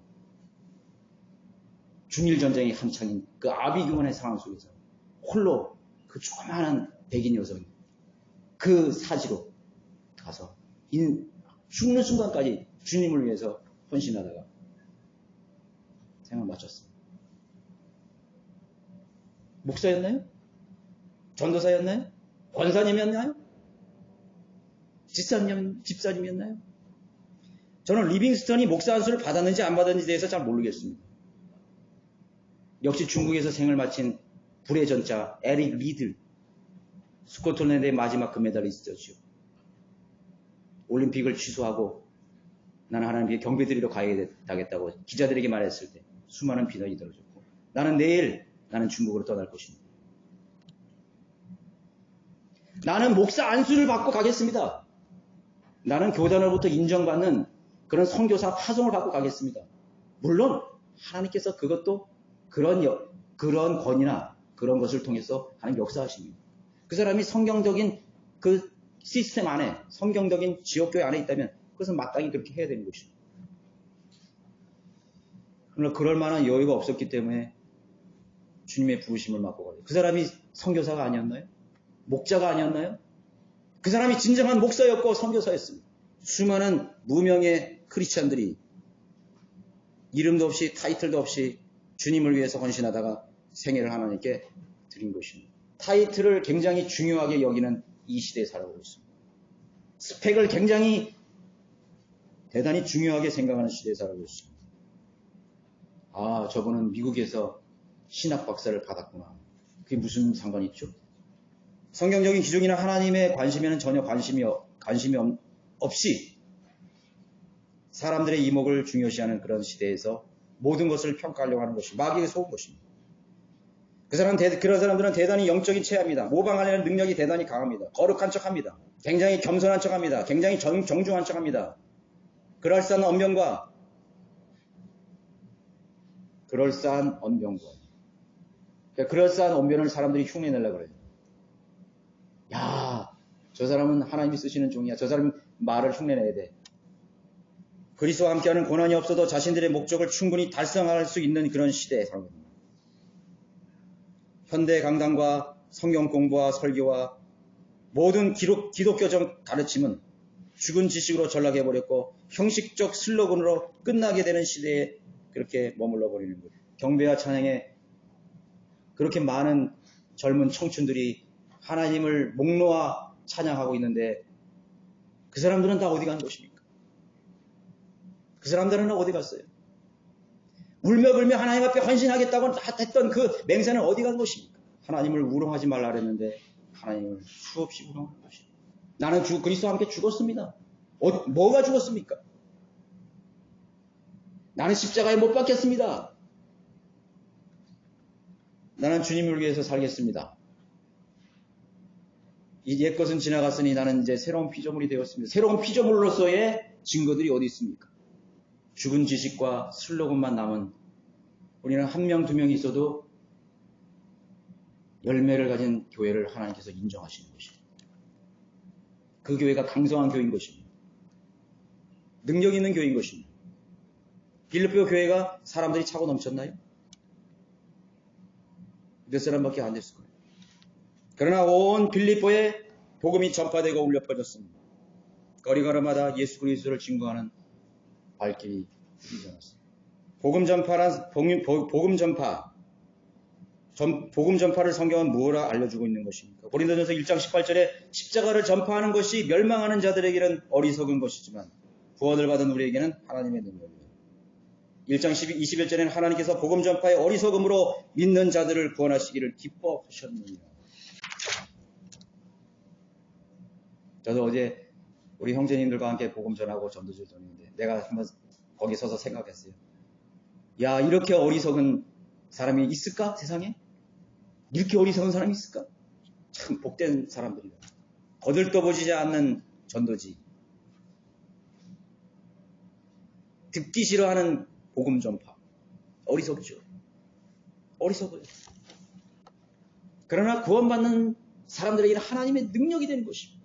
중일전쟁이 한창인 그 아비규환의 상황 속에서 홀로 그 조그마한 백인 여성 그 사지로 가서 죽는 순간까지 주님을 위해서 헌신하다가 생을 마쳤습니다. 목사였나요? 전도사였나요? 권사님이었나요? 집사님이었나요? 저는 리빙스턴이 목사 안수를 받았는지 안 받았는지에 대해서 잘 모르겠습니다. 역시 중국에서 생을 마친 불의 전자 에릭 리들, 스코틀랜드의 마지막 금메달리스트였죠. 올림픽을 취소하고 나는 하나님께 경배드리러 가야겠다고 기자들에게 말했을 때 수많은 비난이 들어졌고 나는 중국으로 떠날 것입니다. 나는 목사 안수를 받고 가겠습니다. 나는 교단으로부터 인정받는 그런 선교사 파송을 받고 가겠습니다. 물론 하나님께서 그것도 그런 권위나 그런 것을 통해서 하나님 역사하십니다. 그 사람이 성경적인 그 시스템 안에, 성경적인 지역교회 안에 있다면 그것은 마땅히 그렇게 해야 되는 것입니다. 그러나 그럴 만한 여유가 없었기 때문에 주님의 부르심을 맡고 가요. 그 사람이 선교사가 아니었나요? 목자가 아니었나요? 그 사람이 진정한 목사였고 선교사였습니다. 수많은 무명의 크리스찬들이 이름도 없이 타이틀도 없이 주님을 위해서 헌신하다가 생애를 하나님께 드린 것입니다. 타이틀을 굉장히 중요하게 여기는 이 시대에 살아오고 있습니다. 스펙을 대단히 중요하게 생각하는 시대에 살아오고 있습니다. 아, 저분은 미국에서 신학 박사를 받았구나. 그게 무슨 상관이 있죠? 성경적인 기준이나 하나님의 관심에는 전혀 관심이 없이 사람들의 이목을 중요시하는 그런 시대에서 모든 것을 평가하려고 하는 것이 마귀의 속은 것입니다. 그런 사람들은 대단히 영적인 체합니다. 모방하려는 능력이 대단히 강합니다. 거룩한 척합니다. 굉장히 겸손한 척합니다. 굉장히 정중한 척합니다. 그럴싸한 언변과 그럴싸한 언변을 사람들이 흉내내려고 그래요. 야, 저 사람은 하나님이 쓰시는 종이야. 저 사람은 말을 흉내내야 돼. 그리스도와 함께하는 고난이 없어도 자신들의 목적을 충분히 달성할 수 있는 그런 시대에 살고 있습니다. 현대 강단과 성경 공부와 설교와 모든 기독교적 가르침은 죽은 지식으로 전락해버렸고 형식적 슬로건으로 끝나게 되는 시대에 그렇게 머물러 버리는 거예요. 경배와 찬양에 그렇게 많은 젊은 청춘들이 하나님을 목 놓아 찬양하고 있는데 그 사람들은 다 어디 간 것입니까? 그 사람들은 어디 갔어요? 울며불며 하나님 앞에 헌신하겠다고 했던 그 맹세는 어디 간 것입니까? 하나님을 우롱하지 말라 그랬는데 하나님을 수없이 부정하는 것입니다. 나는 그리스도와 함께 죽었습니다. 뭐가 죽었습니까? 나는 십자가에 못 박혔습니다. 나는 주님을 위해서 살겠습니다. 이 옛것은 지나갔으니 나는 이제 새로운 피조물이 되었습니다. 새로운 피조물로서의 증거들이 어디 있습니까? 죽은 지식과 슬로건만 남은 우리는 한 명, 두 명이 있어도 열매를 가진 교회를 하나님께서 인정하시는 것입니다. 그 교회가 강성한 교회인 것입니다. 능력 있는 교회인 것입니다. 빌립보 교회가 사람들이 차고 넘쳤나요? 몇 사람밖에 안 됐을 거예요. 그러나 온 빌립보에 복음이 전파되고 울려 퍼졌습니다. 거리걸음마다 예수 그리스도를 증거하는 발길이 일어났습니다. 복음 전파를 성경은 무엇라 알려주고 있는 것입니까? 고린도전서 1장 18절에 십자가를 전파하는 것이 멸망하는 자들에게는 어리석은 것이지만 구원을 받은 우리에게는 하나님의 능력이에요. 1장 21절에는 하나님께서 복음 전파의 어리석음으로 믿는 자들을 구원하시기를 기뻐하셨느니라. 저도 어제 우리 형제님들과 함께 복음 전하고 전도지를 전했는데 내가 한번 거기 서서 생각했어요. 야, 이렇게 어리석은 사람이 있을까? 세상에? 이렇게 어리석은 사람이 있을까? 참 복된 사람들이다. 거들떠보지 않는 전도지. 듣기 싫어하는 복음 전파. 어리석죠. 어리석어요. 그러나 구원받는 사람들에게는 하나님의 능력이 되는 것입니다.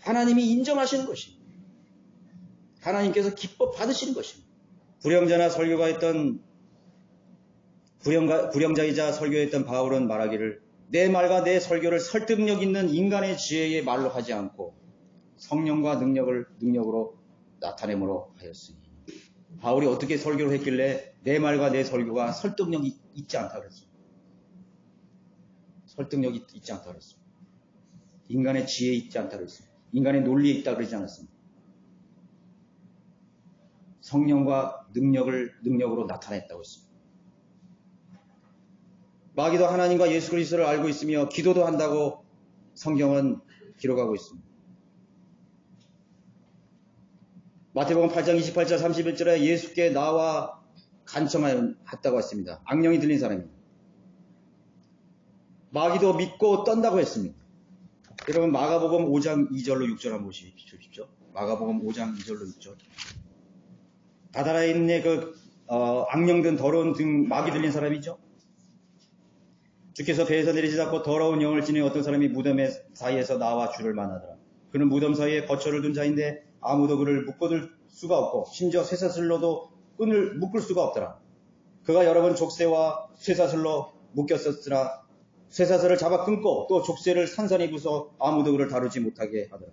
하나님이 인정하시는 것입니다. 하나님께서 기뻐 받으시는 것입니다. 불영자이자 설교했던 바울은 말하기를 내 말과 내 설교를 설득력 있는 인간의 지혜의 말로 하지 않고 성령과 능력으로 나타내므로 하였으니. 바울이 어떻게 설교를 했길래 내 말과 내 설교가 설득력이 있지 않다 그랬습니다. 설득력이 있지 않다 그랬습니다. 인간의 지혜에 있지 않다 그랬습니다. 인간의 논리에 있다 그러지 않았습니다. 성령과 능력으로 나타냈다고 했습니다. 마귀도 하나님과 예수 그리스도를 알고 있으며 기도도 한다고 성경은 기록하고 있습니다. 마태복음 8장 28절 31절에 예수께 나와 간청하였다고 했습니다. 악령이 들린 사람입니다. 마귀도 믿고 떤다고 했습니다. 여러분 마가복음 5장 2절로 6절 한번 보십시오. 마가복음 5장 2절로 6절. 가다라인의 악령든 더러운 등 마귀 들린 사람이죠. 주께서 배에서 내리지 않고 더러운 영을 지닌 어떤 사람이 무덤 사이에서 나와 주를 만나더라. 그는 무덤 사이에 거처를 둔 자인데 아무도 그를 묶어둘 수가 없고 심지어 쇠사슬로도 끈을 묶을 수가 없더라. 그가 여러 번 족쇄와 쇠사슬로 묶였었으나 쇠사슬을 잡아 끊고 또 족쇄를 산산히 부숴 아무도 그를 다루지 못하게 하더라.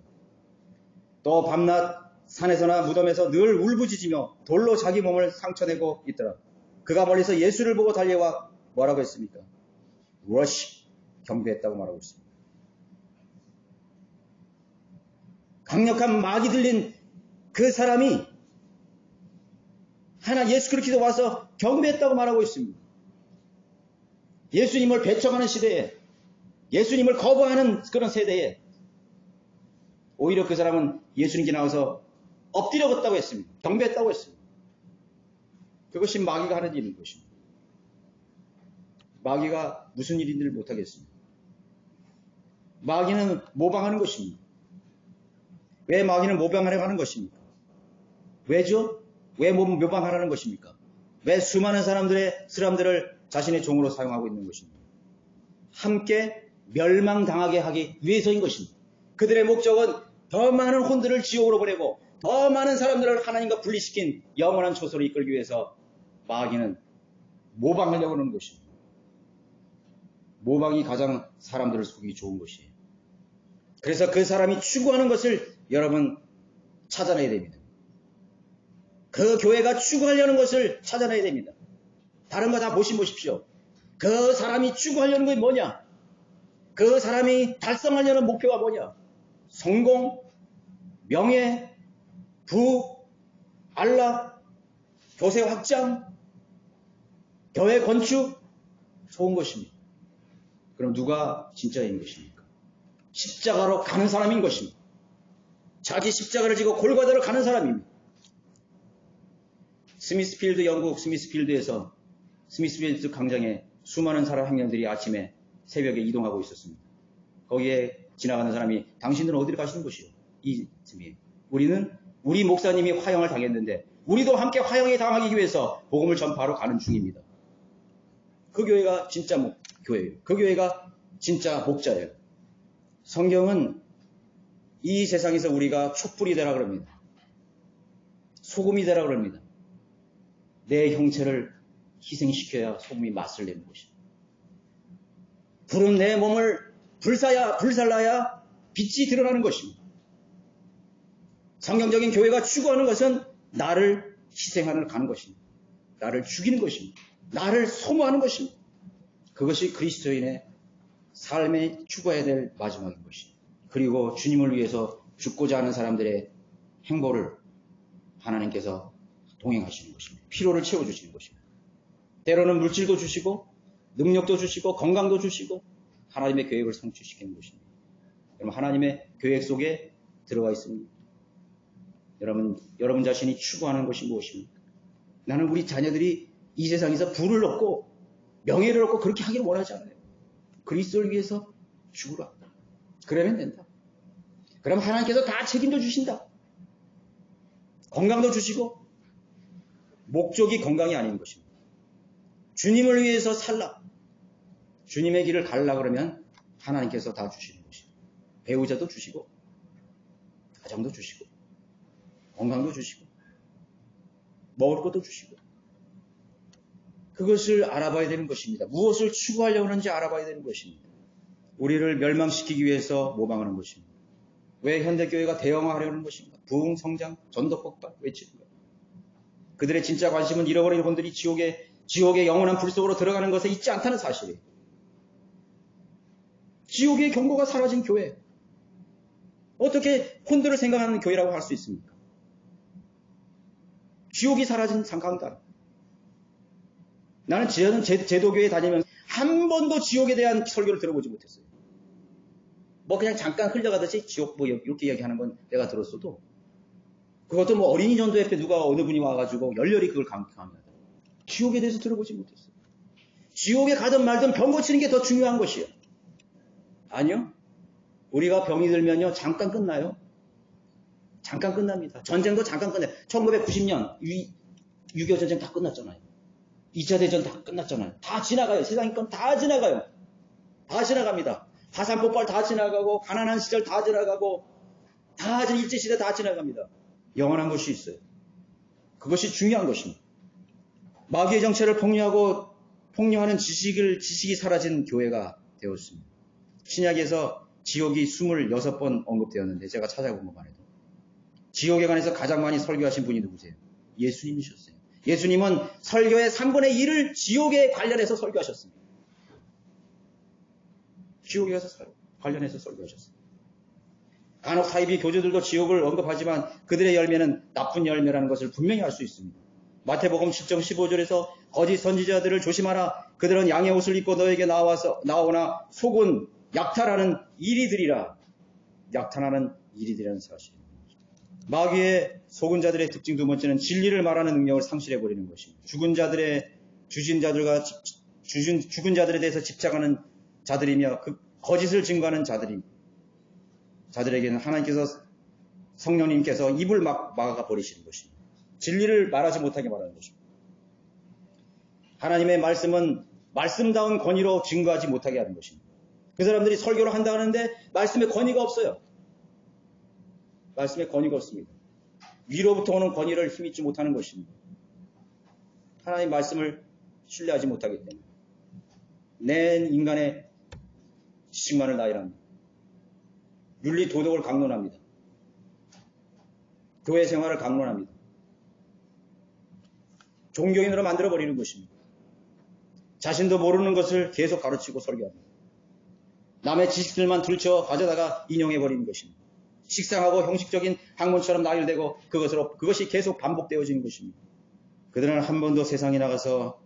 또 밤낮 산에서나 무덤에서 늘 울부짖으며 돌로 자기 몸을 상처내고 있더라. 그가 멀리서 예수를 보고 달려와 뭐라고 했습니까? 워십 경배했다고 말하고 있습니다. 강력한 마귀 들린 그 사람이 하나 예수 그리스도 와서 경배했다고 말하고 있습니다. 예수님을 배척하는 시대에, 예수님을 거부하는 그런 세대에 오히려 그 사람은 예수님께 나와서 엎드려졌다고 했습니다. 경배했다고 했습니다. 그것이 마귀가 하는 일인 것입니다. 마귀가 무슨 일인지를 못하겠습니다. 마귀는 모방하는 것입니다. 왜 마귀는 모방하려고 하는 것입니까? 왜죠? 왜 모방하려는 것입니까? 왜 수많은 사람들을 자신의 종으로 사용하고 있는 것입니까? 함께 멸망당하게 하기 위해서인 것입니다. 그들의 목적은 더 많은 혼들을 지옥으로 보내고 더 많은 사람들을 하나님과 분리시킨 영원한 초소로 이끌기 위해서 마귀는 모방하려고 하는 것입니다. 모방이 가장 사람들을 속이기 좋은 것이에요. 그래서 그 사람이 추구하는 것을 여러분 찾아내야 됩니다. 그 교회가 추구하려는 것을 찾아내야 됩니다. 다른 거 다 보십시오. 그 사람이 추구하려는 게 뭐냐? 그 사람이 달성하려는 목표가 뭐냐? 성공, 명예, 부, 안락, 교세 확장, 교회 건축, 좋은 것입니다. 그럼 누가 진짜인 것입니까? 십자가로 가는 사람인 것입니다. 자기 십자가를 지고 골고다로 가는 사람입니다. 스미스필드, 영국 스미스필드에서 스미스필드 광장에 수많은 사람 행렬들이 아침에 새벽에 이동하고 있었습니다. 거기에 지나가는 사람이 당신들은 어디로 가시는 곳이요? 이 쯤이에요. 우리 목사님이 화형을 당했는데 우리도 함께 화형에 당하기 위해서 복음을 전파하러 가는 중입니다. 그 교회가 진짜 교회예요. 그 교회가 진짜 목자예요. 성경은 이 세상에서 우리가 촛불이 되라 그럽니다. 소금이 되라 그럽니다. 내 형체를 희생시켜야 소금이 맛을 내는 것입니다. 불은 내 몸을 불살라야 빛이 드러나는 것입니다. 성경적인 교회가 추구하는 것은 나를 희생하는 가는 것입니다. 나를 죽이는 것입니다. 나를 소모하는 것입니다. 그것이 그리스도인의 삶에 추구해야 될 마지막인 것입니다. 그리고 주님을 위해서 죽고자 하는 사람들의 행보를 하나님께서 동행하시는 것입니다. 피로를 채워주시는 것입니다. 때로는 물질도 주시고 능력도 주시고 건강도 주시고 하나님의 계획을 성취시키는 것입니다. 여러분 하나님의 계획 속에 들어가 있습니다. 여러분 자신이 추구하는 것이 무엇입니까? 나는 우리 자녀들이 이 세상에서 부를 얻고 명예를 얻고 그렇게 하기를 원하지 않아요. 그리스도를 위해서 죽으라. 그러면 된다. 그럼 하나님께서 다 책임져 주신다. 건강도 주시고 목적이 건강이 아닌 것입니다. 주님을 위해서 살라. 주님의 길을 갈라 그러면 하나님께서 다 주시는 것입니다. 배우자도 주시고 가정도 주시고 건강도 주시고 먹을 것도 주시고 그것을 알아봐야 되는 것입니다. 무엇을 추구하려고 하는지 알아봐야 되는 것입니다. 우리를 멸망시키기 위해서 모방하는 것입니다. 왜 현대교회가 대형화하려는 것입니까? 부흥, 성장, 전도 폭발 외치는 거예요. 그들의 진짜 관심은 잃어버린 혼들이 지옥의 영원한 불 속으로 들어가는 것에 있지 않다는 사실이에요. 지옥의 경고가 사라진 교회. 어떻게 혼들을 생각하는 교회라고 할 수 있습니까? 지옥이 사라진 강단. 나는 제도교회 다니면서 한 번도 지옥에 대한 설교를 들어보지 못했어요. 뭐 그냥 잠깐 흘려가듯이 지옥 뭐 이렇게 이야기하는 건 내가 들었어도 그것도 뭐 어린이 전도회 때 누가 어느 분이 와가지고 열렬히 그걸 강조합니다. 지옥에 대해서 들어보지 못했어요. 지옥에 가든 말든 병 고치는 게 더 중요한 것이에요. 아니요. 우리가 병이 들면요 잠깐 끝나요. 잠깐 끝납니다. 전쟁도 잠깐 끝나요. 1990년 6.25 전쟁 다 끝났잖아요. 2차 대전 다 끝났잖아요. 다 지나가요. 세상의 건 다 지나가요. 다 지나갑니다. 화산 폭발 다 지나가고 가난한 시절 다 지나가고 다 일제시대 다 지나갑니다. 영원한 것이 있어요. 그것이 중요한 것입니다. 마귀의 정체를 폭로하는 지식이 사라진 교회가 되었습니다. 신약에서 지옥이 26번 언급되었는데 제가 찾아본 것만 해도 지옥에 관해서 가장 많이 설교하신 분이 누구세요? 예수님이셨어요. 예수님은 설교의 3분의 1을 지옥에 관련해서 설교하셨습니다. 지옥에 가서 관련해서 설교하셨습니다. 간혹 사이비 교주들도 지옥을 언급하지만 그들의 열매는 나쁜 열매라는 것을 분명히 알 수 있습니다. 마태복음 7장 15절에서 거짓 선지자들을 조심하라. 그들은 양의 옷을 입고 너에게 나오나 속은 약탈하는 이리들이라. 약탈하는 이리들이라는 사실입니다. 마귀의 속은 자들의 특징 두 번째는 진리를 말하는 능력을 상실해버리는 것입니다. 죽은 자들에 대해서 집착하는 자들이며 그 거짓을 증거하는 자들에게는 하나님께서 성령님께서 입을 막아 버리시는 것입니다. 진리를 말하지 못하게 말하는 것입니다. 하나님의 말씀은 말씀다운 권위로 증거하지 못하게 하는 것입니다. 그 사람들이 설교를 한다 하는데 말씀의 권위가 없어요. 말씀의 권위가 없습니다. 위로부터 오는 권위를 힘입지 못하는 것입니다. 하나님 말씀을 신뢰하지 못하기 때문에 내 인간의 지식만을 나열합니다. 윤리 도덕을 강론합니다. 교회 생활을 강론합니다. 종교인으로 만들어버리는 것입니다. 자신도 모르는 것을 계속 가르치고 설교합니다. 남의 지식들만 들쳐 가져다가 인용해버리는 것입니다. 식상하고 형식적인 학문처럼 나열되고 그것이 계속 반복되어지는 것입니다. 그들은 한 번도 세상에 나가서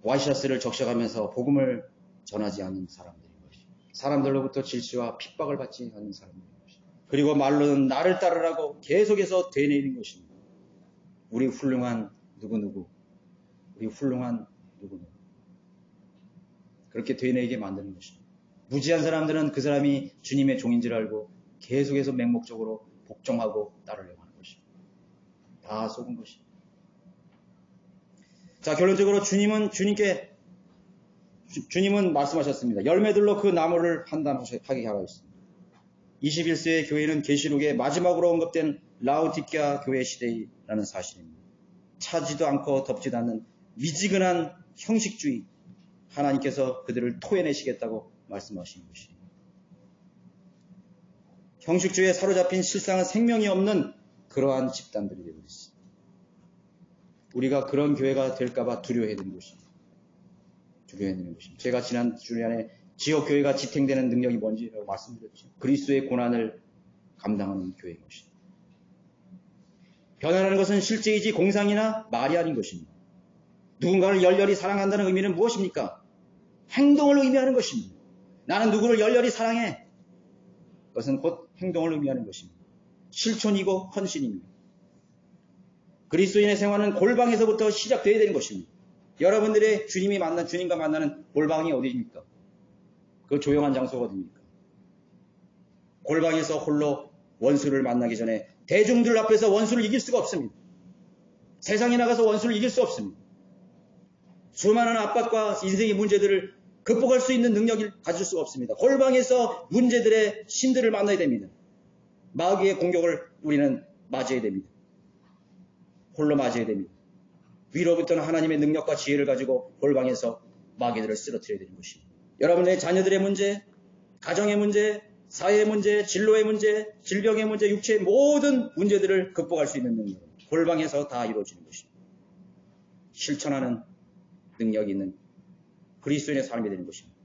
와이셔츠를 적셔가면서 복음을 전하지 않는 사람들인 것입니다. 사람들로부터 질시와 핍박을 받지 않는 사람들인 것입니다. 그리고 말로는 나를 따르라고 계속해서 되뇌이는 것입니다. 우리 훌륭한 누구누구, 우리 훌륭한 누구누구. 그렇게 되뇌이게 만드는 것입니다. 무지한 사람들은 그 사람이 주님의 종인 줄 알고 계속해서 맹목적으로 복종하고 따르려고 하는 것입니다. 다 속은 것입니다. 자, 결론적으로 주님은 말씀하셨습니다. 열매들로 그 나무를 판단하게 하고 있습니다. 21세의 교회는 계시록에 마지막으로 언급된 라오디게아 교회 시대라는 사실입니다. 차지도 않고 덮지도 않는 미지근한 형식주의, 하나님께서 그들을 토해내시겠다고 말씀하시는 것입니다. 형식주의에 사로잡힌 실상은 생명이 없는 그러한 집단들이 되고 있습니다. 우리가 그런 교회가 될까봐 두려워해야 되는 것입니다. 제가 지난 주간에 지역교회가 지탱되는 능력이 뭔지라고 말씀드렸죠. 그리스도의 고난을 감당하는 교회인 것입니다. 변화라는 것은 실제이지 공상이나 말이 아닌 것입니다. 누군가를 열렬히 사랑한다는 의미는 무엇입니까? 행동을 의미하는 것입니다. 나는 누구를 열렬히 사랑해. 그것은 곧 행동을 의미하는 것입니다. 실천이고 헌신입니다. 그리스도인의 생활은 골방에서부터 시작되어야 되는 것입니다. 여러분들의 주님과 만나는 골방이 어디입니까? 그 조용한 장소가 어디입니까? 골방에서 홀로 원수를 만나기 전에 대중들 앞에서 원수를 이길 수가 없습니다. 세상에 나가서 원수를 이길 수 없습니다. 수많은 압박과 인생의 문제들을 극복할 수 있는 능력을 가질 수가 없습니다. 골방에서 문제들의 신들을 만나야 됩니다. 마귀의 공격을 우리는 맞이해야 됩니다. 홀로 맞이해야 됩니다. 위로부터는 하나님의 능력과 지혜를 가지고 골방에서 마귀들을 쓰러뜨려야 되는 것입니다. 여러분의 자녀들의 문제, 가정의 문제, 사회의 문제, 진로의 문제, 질병의 문제, 육체의 모든 문제들을 극복할 수 있는 능력은 골방에서 다 이루어지는 것입니다. 실천하는 능력이 있는 그리스도인의 삶이 되는 것입니다.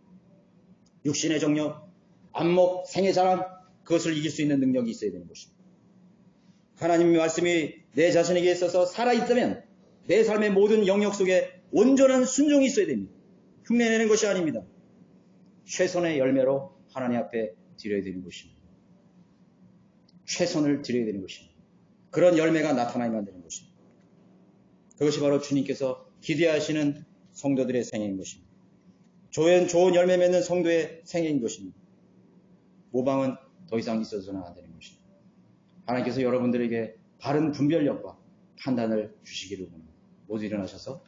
육신의 정력, 안목, 생애 자랑, 그것을 이길 수 있는 능력이 있어야 되는 것입니다. 하나님의 말씀이 내 자신에게 있어서 살아있다면 내 삶의 모든 영역 속에 온전한 순종이 있어야 됩니다. 흉내내는 것이 아닙니다. 최선의 열매로 하나님 앞에 드려야 되는 것입니다. 최선을 드려야 되는 것입니다. 그런 열매가 나타나야만 되는 것입니다. 그것이 바로 주님께서 기대하시는 성도들의 생애인 것입니다. 좋은 열매 맺는 성도의 생애인 것입니다. 모방은 더 이상 있어서는 안 되는 것입니다. 하나님께서 여러분들에게 바른 분별력과 판단을 주시기를 원합니다. 모두 일어나셔서